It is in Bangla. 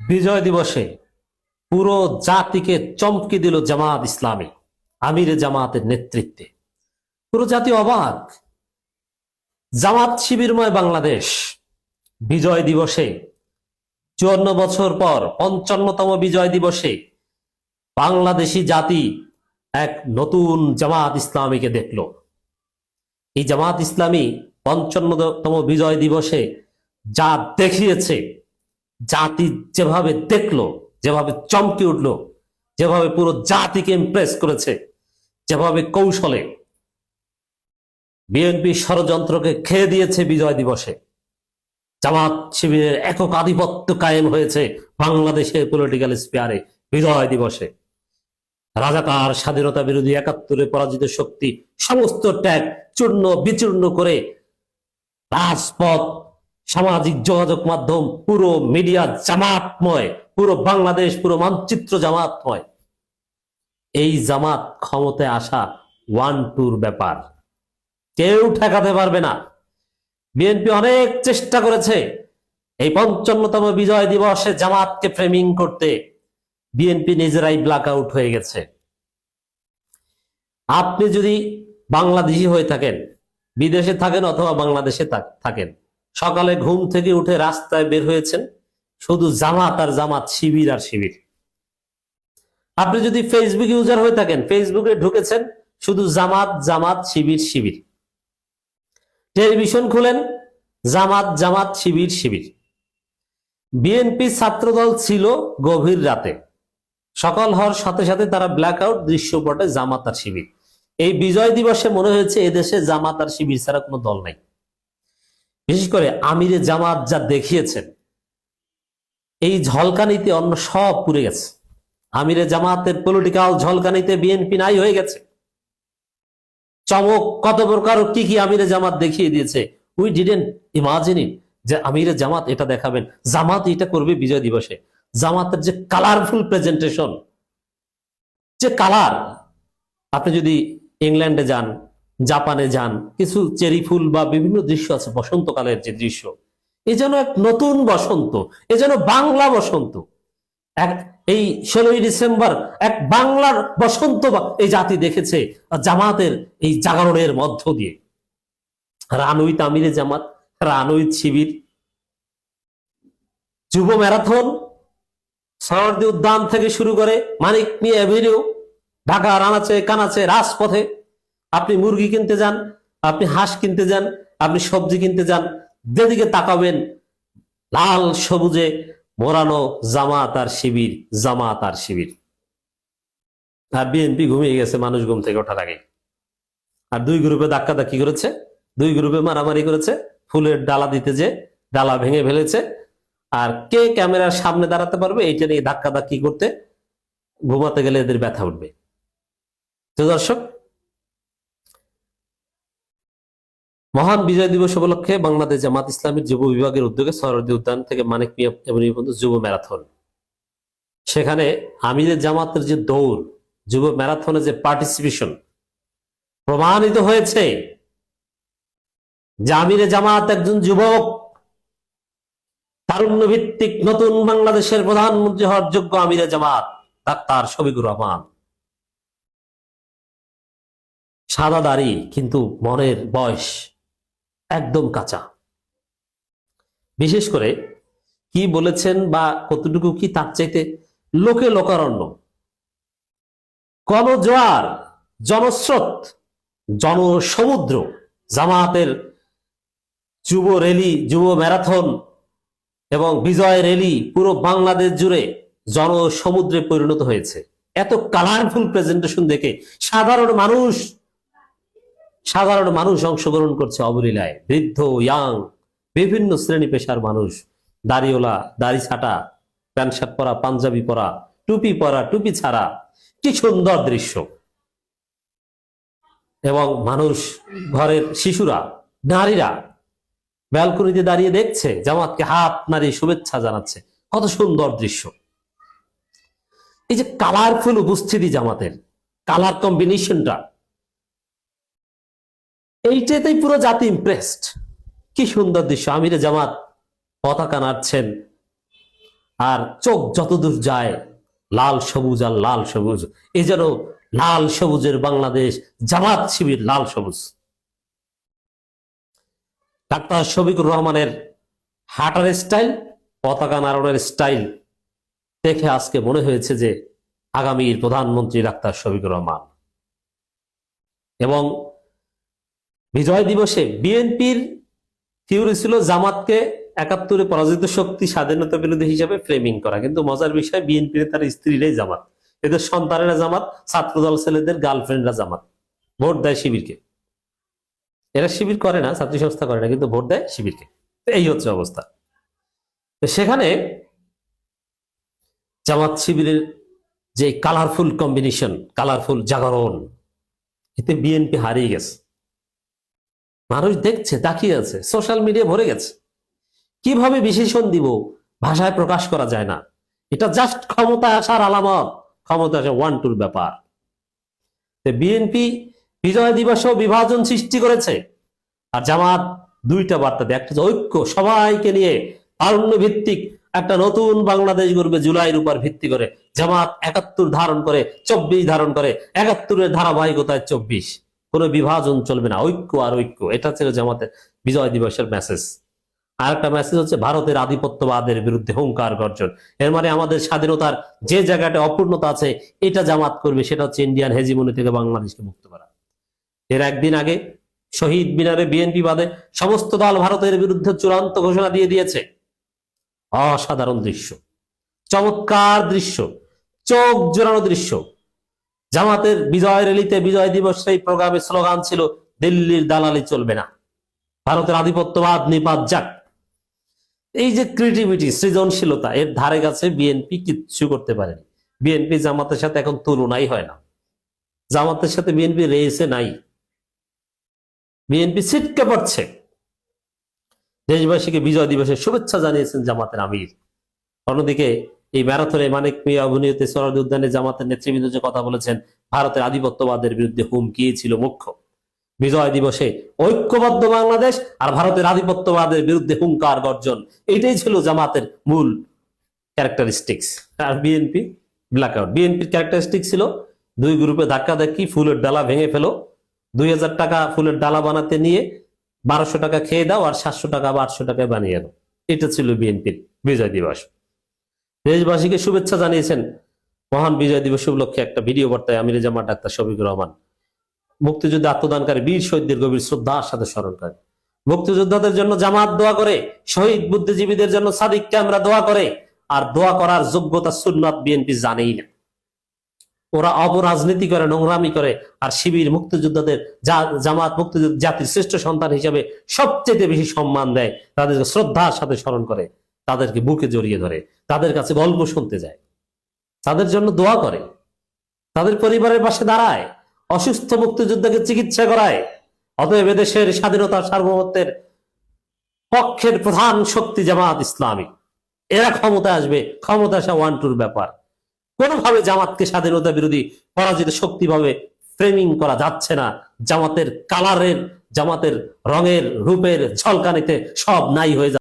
বিজয় দিবসে পুরো জাতিকে চমকে দিল জামাত ইসলামী আমিরে জামাতের নেতৃত্বে। পুরো জাতি অবাক। জামাত শিবিরময় বাংলাদেশ বিজয় দিবসে 54 বছর পর 55তম বিজয় দিবসে বাংলাদেশি জাতি এক নতুন জামাত ইসলামীকে দেখল। এই জামাত ইসলামী 55তম বিজয় দিবসে যা দেখিয়েছে, জাতি যেভাবে দেখলো, যেভাবে চমকে উঠলো, যেভাবে পুরো জাতিকে ইমপ্রেস করেছে, যেভাবে কৌশলে বিএনপি ষড়যন্ত্রকে খেয়ে দিয়েছে বিজয় দিবসে, জামাত শিবিরের একক আধিপত্য কায়েম হয়েছে বাংলাদেশের পলিটিক্যাল স্পিয়ারে বিজয় দিবসে। রাজাকার, স্বাধীনতা বিরোধী, 71-এ পরাজিত শক্তি সমস্ত ত্যাগ চূর্ণ বিচূর্ণ করে রাজপথ, সামাজিক যোগাযোগ মাধ্যম, পুরো মিডিয়া জামাতময়, পুরো বাংলাদেশ, পুরো মানচিত্র জামাতময়। এই জামাত ক্ষমতায় আসা 1-2 ব্যাপার, কেউ ঠেকাতে পারবে না। বিএনপি অনেক চেষ্টা করেছে এই 55তম বিজয় দিবসে জামাতকে ফ্রেমিং করতে। বিএনপি নিজেরাই ব্ল্যাক আউট হয়ে গেছে। আপনি যদি বাংলাদেশি হয়ে থাকেন, বিদেশে থাকেন অথবা বাংলাদেশে থাকেন, সকালে ঘুম থেকে উঠে রাস্তায় বের হয়েছেন, শুধু জামাত আর জামাত, শিবির আর শিবির। আপনি যদি ফেসবুক ইউজার হয়ে থাকেন, ফেসবুকে ঢুকেছেন, শুধু জামাত জামাত, শিবির শিবির। টেলিভিশন খুলেন, জামাত জামাত, শিবির শিবির। বিএনপি ছাত্রদল ছিল গভীর রাতে, সকাল হওয়ার সাথে সাথে তারা ব্ল্যাক আউট, দৃশ্যপটে জামাত আর শিবির। এই বিজয় দিবসে মনে হয়েছে এদেশে জামাত আর শিবির ছাড়া কোনো দল নাই। বিশেষ করে আমিরে জামাত যা দেখিয়েছেন, এই ঝলকানিতে অন্য সব পুড়ে গেছে। আমিরে জামাতের পলিটিক্যাল ঝলকানিতে বিএনপি নাই হয়ে গেছে। চমক কত প্রকার, কি কি আমিরে জামাত দেখিয়ে দিয়েছে। উই ডিডেন্ট ইমাজিন ইট যে আমিরে জামাত এটা দেখাবেন, জামাত এটা করবে বিজয় দিবসে। জামাতের যে কালারফুল প্রেজেন্টেশন, যে কালার, আপনি যদি ইংল্যান্ডে যান, জাপানে যান, কিছু চেরি ফুল বা বিভিন্ন দৃশ্য আছে, বসন্তকালের যে দৃশ্য, এ যেন এক নতুন বসন্ত, এ যেন বাংলা বসন্ত। এই 16ই ডিসেম্বর এক বাংলার বসন্ত এই জাতি দেখেছে জামাতের এই জাগরণের মধ্য দিয়ে। রানুইত আমিরে জামাত, রানুইত শিবির, যুব ম্যারাথন, সরদি উদ্যান থেকে শুরু করে মানিক মিয়া এভিনিউ, ঢাকার আনাচে কানাচে রাজপথে আপনি মুরগি কিনতে যান, আপনি হাঁস কিনতে যান, আপনি সবজি কিনতে যান, যেদিকে তাকাবেন লাল সবুজে মোড়ানো জামাত আর শিবির, জামাত আর শিবির। আর বিএনপি ঘুমিয়ে গেছে মানুষ ঘুম থেকে ওঠার আগে। আর দুই গ্রুপে ধাক্কাধাক্কি করেছে, দুই গ্রুপে মারামারি করেছে, ফুলের ডালা দিতে যে ডালা ভেঙে ফেলেছে। আর কে ক্যামেরার সামনে দাঁড়াতে পারবে এইটা নিয়ে ধাক্কাধাক্কি করতে ঘুমাতে গেলে এদের ব্যথা উঠবে। তো দর্শক, মহান বিজয় দিবস উপলক্ষে বাংলাদেশ জামাত ইসলামীর যুব বিভাগের উদ্যোগে সরদি উদ্যান থেকে মানিক মিয়া এভিনিউ পর্যন্ত যুব ম্যারাথন। সেখানে আমিরের জামাতের যে দৌড়, যুব ম্যারাথনে যে পার্টিসিপেশন, প্রমাণিত হয়েছে যে আমিরে জামাত একজন যুবক, তারুণ্য ভিত্তিক নতুন বাংলাদেশের প্রধানমন্ত্রী হওয়ার যোগ্য আমিরে জামাত ডাক্তার শফিকুর রহমান। সাদা দাড়ি, কিন্তু মনের বয়স একদম কাঁচা। বিশেষ করে কি বলেছেন বা কতটুকু কি, তার চাইতে লোকে লোকারণ্য, গণজোয়ার, জনস্রোত, জনসমুদ্র, জামাতের যুব র্যালি, যুব ম্যারাথন এবং বিজয় র্যালি পুরো বাংলাদেশ জুড়ে জনসমুদ্রে পরিণত হয়েছে। এত কালারফুল প্রেজেন্টেশন দেখে সাধারণ মানুষ অংশগ্রহণ করছে অবলীলায়। বৃদ্ধ, ইয়াং, বিভিন্ন শ্রেণী পেশার মানুষ, দাড়িওয়ালা, দাড়ি ছাটা, প্যান্ট শার্ট পরা, পাঞ্জাবি পরা, টুপি পরা, টুপি ছাড়া, কি সুন্দর দৃশ্য। এবং মানুষ, ঘরের শিশুরা, নারীরা ব্যালকনিতে দাঁড়িয়ে দেখছে, জামাতকে হাত নাড়িয়ে শুভেচ্ছা জানাচ্ছে। কত সুন্দর দৃশ্য। এই যে কালারফুল উপস্থিতি, জামাতের কালার কম্বিনেশনটা, এইটাতেই পুরো জাতি ইমপ্রেসড। কি সুন্দর দৃশ্য। আমিরে জামাত পতাকা নাড়ছেন, আর চোখ যতদূর যায় লাল সবুজ আর লাল সবুজ, এই যেন লাল সবুজের বাংলাদেশ, জামাত শিবির লাল সবুজ। ডাক্তার শফিকুর রহমানের হাঁটার স্টাইল, পতাকা নাড়ানোর স্টাইল দেখে আজকে মনে হয়েছে যে আগামীর প্রধানমন্ত্রী ডাক্তার শফিকুর রহমান। এবং বিজয় দিবসে বিএনপির থিওরি ছিল জামাতকে ৭১ পরাজিত শক্তি, স্বাধীনতা বিরোধী হিসেবে ফ্রেমিং করা, কিন্তু মজার বিষয় বিএনপির তার স্ত্রীরাই জামাত, এদের সন্তানেরা জামাত, ছাত্রদল ছেলেদের গার্লফ্রেন্ডরা জামাত, ভোট দেয় শিবিরকে। এরা শিবির করে না, ছাত্রী সংস্থা করে না, কিন্তু ভোট দেয় শিবিরকে। এই হচ্ছে অবস্থা। সেখানে জামাত শিবিরের যে কালারফুল কম্বিনেশন, কালারফুল জাগরণ, এতে বিএনপি হারিয়ে গেছে। মানুষ দেখছে, তাকিয়ে আছে, সোশ্যাল মিডিয়া ভরে গেছে। কিভাবে বিশেষণ দিব ভাষায় প্রকাশ করা যায় না। এটা জাস্ট ক্ষমতা আসার আলামত, ক্ষমতা আসা 1-2 ব্যাপার। বিএনপি বিজয় দিবসেও বিভাজন সৃষ্টি করেছে, আর জামাত 2টা বার্তা দেয়। একটা ঐক্য, সবাইকে নিয়ে তারুণ্য ভিত্তিক একটা নতুন বাংলাদেশ গড়বে জুলাইয়ের উপর ভিত্তি করে। জামাত ৭১ ধারণ করে, ২৪ ধারণ করে, ৭১-এর ধারাবাহিকতায় ২৪। কোনো বিভাজন চলবে না, ঐক্য আর ঐক্য। এটা ছিল জামাতের বিজয় দিবসের মেসেজ। আর একটা মেসেজ হচ্ছে ভারতের আধিপত্যবাদের বিরুদ্ধে হুঙ্কার গর্জন। এর মানে আমাদের স্বাধীনতার যে জায়গাটা অপূর্ণতা আছে, এটা জামাত করবে, সেটা হচ্ছে ইন্ডিয়ান হেজিমনি থেকে বাংলাদেশকে মুক্ত করা। এর একদিন আগে শহীদ মিনারে বিএনপি বাদে সমস্ত দল ভারতের বিরুদ্ধে চূড়ান্ত ঘোষণা দিয়ে দিয়েছে। অসাধারণ দৃশ্য, চমৎকার দৃশ্য, চোখ জোড়ানো দৃশ্য। জামাতের বিজয় র্যালিতে, বিজয় দিবস সেই প্রোগ্রামে স্লোগান ছিল, দিল্লির দালালি চলবে না, ভারতের আধিপত্যবাদ নিপাত যাক। এই যে ক্রিয়েটিভিটি, সৃজনশীলতা, এর ধারে কাছে বিএনপি কিচ্ছু করতে পারেনি। বিএনপি জামাতের সাথে এখন তুলনাই হয় না। জামাতের সাথে বিএনপি রেসে নাই, বিএনপি ছিটকে পড়ছে। দেশবাসীকে বিজয় দিবসের শুভেচ্ছা জানিয়েছেন জামাতের আমির। অন্যদিকে এই ম্যারাথনে মানিক মিয়া অভিনীত সোহরাওয়ার্দী উদ্যানে জামাতের নেতৃবৃন্দ যে কথা বলেছেন, ভারতের আধিপত্যবাদের বিরুদ্ধে হুমকি ছিল মুখ্য। বিজয় দিবসে ঐক্যবদ্ধ বাংলাদেশ আর ভারতের আধিপত্যবাদের বিরুদ্ধে হুঙ্কার গর্জন, এটাই ছিল জামাতের মূল ক্যারেক্টারিস্টিক্স। আর বিএনপি ব্ল্যাকআউট। বিএনপির ক্যারেক্টারিস্টিক ছিল 2 গ্রুপে ধাক্কাধাক্কি, ফুলের ডালা ভেঙে ফেলো, 2000 টাকা ফুলের ডালা বানাতে নিয়ে 1200 টাকা খেয়ে দাও, আর 700 টাকা বা 800 টাকায় বানিয়ে দাও। এটা ছিল বিএনপির বিজয় দিবস। দেশবাসীকে শুভেচ্ছা জানিয়েছেন মহান বিজয় দিবস উপলক্ষে একটা ভিডিও বার্তায় আমিরে জামাত ডাক্তার শফিকুর রহমান। মুক্তিযুদ্ধে আত্মদানকারী বীর শহীদদের গভীর শ্রদ্ধার সাথে স্মরণ করে। মুক্তিযোদ্ধাদের জন্য জামাত দোয়া করে, শহীদ বুদ্ধিজীবীদের জন্য সাদিককে আমরা দোয়া করে। আর দোয়া করার যোগ্যতা সুন্নাত বিএনপি জানেই না। ওরা অপরাজনীতি করে, নোংরামি করে। আর শিবির মুক্তিযোদ্ধাদের, জামাত মুক্তিযুদ্ধ জাতির শ্রেষ্ঠ সন্তান হিসেবে সবচেয়ে বেশি সম্মান দেয়, তাদেরকে শ্রদ্ধার সাথে স্মরণ করে, তাদেরকে বুকে জড়িয়ে ধরে, তাদের কাছে গল্প শুনতে যায়, তাদের জন্য দোয়া করে, তাদের পরিবারের পাশে দাঁড়ায়, অসুস্থ মুক্তিযোদ্ধাকে চিকিৎসা করায়। অতএব এদেশের স্বাধীনতা সার্বভৌমত্বের পক্ষের প্রধান শক্তি জামাত ইসলামী। এরা ক্ষমতা আসবে, ক্ষমতা আসা 1-2 ব্যাপার। কোনোভাবে জামাতকে স্বাধীনতা বিরোধী পরাজিত শক্তি ভাবে ফ্রেমিং করা যাচ্ছে না। জামাতের কালারের, জামাতের রঙের, রূপের ঝলকানিতে সব নাই হয়ে যাচ্ছে।